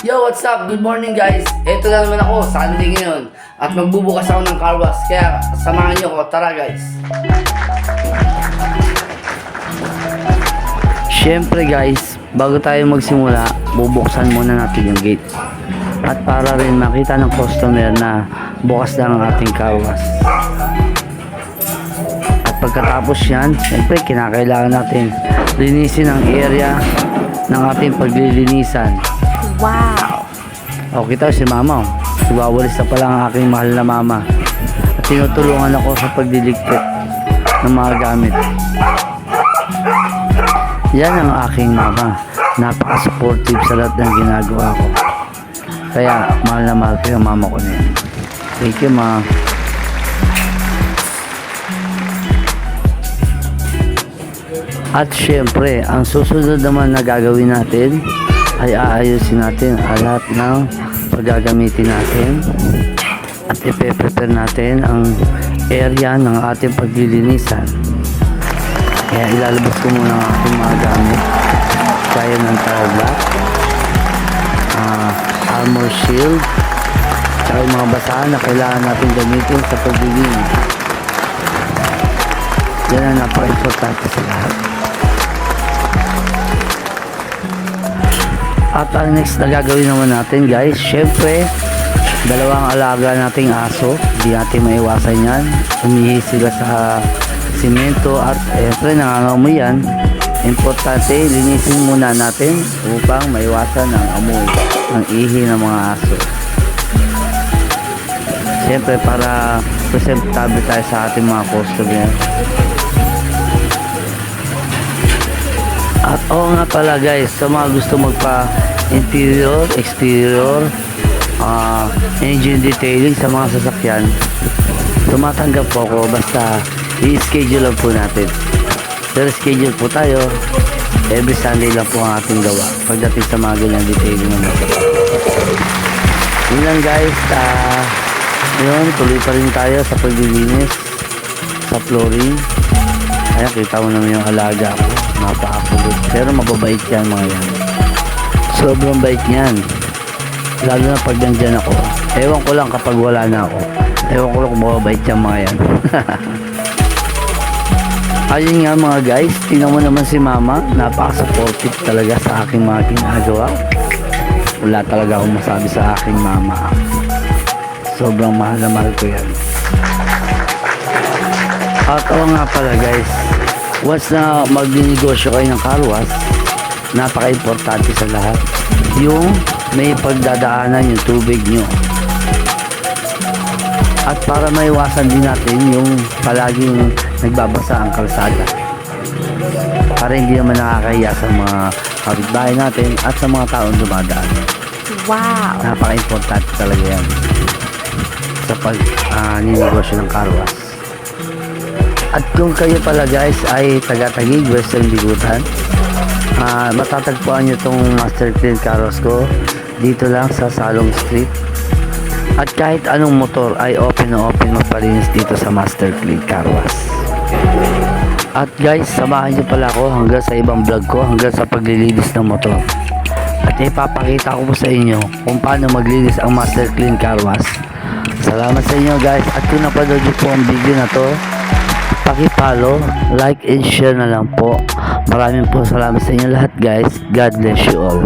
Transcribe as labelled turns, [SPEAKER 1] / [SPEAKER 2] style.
[SPEAKER 1] Yo, what's up? Good morning guys. Ito na naman ako, Sunday ngayon. At magbubukas ako ng car wash. Kaya samahan nyo ko. Tara guys. Siyempre guys, bago tayo magsimula, bubuksan muna natin yung gate. At para rin makita ng customer na bukas lang ang ating car wash. At pagkatapos yan, siyempre kinakailangan natin linisin ang area ng ating paglilinisan.
[SPEAKER 2] Wow!
[SPEAKER 1] O, kita si mama. Iwawalis na pala ang aking mahal na mama. At tinutulungan ako sa pagliligpit ng mga gamit. Yan ang aking mama. Napaka-supportive sa lahat ng ginagawa ko. Kaya, mahal na mahal ko yung mama ko na yan. Thank you, ma. At syempre, ang susunod naman na gagawin natin ay aayusin natin lahat ng paggagamitin natin at ipe-prepare natin ang area ng ating paglilinisan. Kaya ilalabas ko muna ang ating mga gamit gaya ng tire block, armor shield, at yung mga basahan na kailangan natin gamitin sa paglilinis. Yan ang napaka-importante sa lahat. At ang next na gagawin naman natin guys, syempre dalawang alaga nating aso, hindi natin maiwasan yan. Umihi sila sa simento at syempre nangangamoy yan. Importante, linisin muna natin upang maiwasan ang amoy ng ihi ng mga aso. Syempre para presentable tayo sa ating mga customer. At oo nga pala guys, sa mga gusto magpa interior, exterior, engine detailing sa mga sasakyan, tumatanggap po ako, basta i-schedule lang po natin. Pero schedule po tayo, every Sunday lang po ang ating gawa pagdating sa mga ganyan detailing ng motor. Yun lang guys, yun, tuloy pa rin tayo sa paglilinis sa flooring. Ayan, kita mo naman yung alaga ko, napakakulit, pero mababait yan mga yan. Sobrang bait niyan. Lalo na pag nandyan ako. Ewan ko lang kapag wala na ako. Ewan ko lang kung mababait yan mga yan. Ayun nga mga guys, tingnan mo naman si mama. Napaka-supportive talaga sa aking mga ginagawa. Wala talaga akong masabi sa aking mama. Sobrang mahal na mahal ko yan. At oo nga pala guys, once na magninegosyo kayo ng car wash, napaka-importante sa lahat yung may pagdadaanan yung tubig nyo. At para maiwasan din natin yung palaging nagbabasa ang kalsada, para hindi naman nakakahiya sa mga kapitbahay natin at sa mga taong dumadaan.
[SPEAKER 2] Wow!
[SPEAKER 1] Napaka-importante talaga yan sa pag-ninegosyo ng car wash. At kung kayo pala guys ay taga-Taguig, Western Bigutan, matatagpuan nyo itong Master Clean Car Wash ko dito lang sa Salong Street. At kahit anong motor ay open na open magpalinis dito sa Master Clean Car Wash. At guys, samahan nyo pala ako hanggang sa ibang vlog ko, hanggang sa paglilinis ng motor. At ipapakita ko po sa inyo kung paano maglinis ang Master Clean Car Wash. Salamat sa inyo guys, at kung napanood nyo po ang video na to, paki-follow, like and share na lang po. Maraming po salamat sa inyo lahat guys. God bless you all.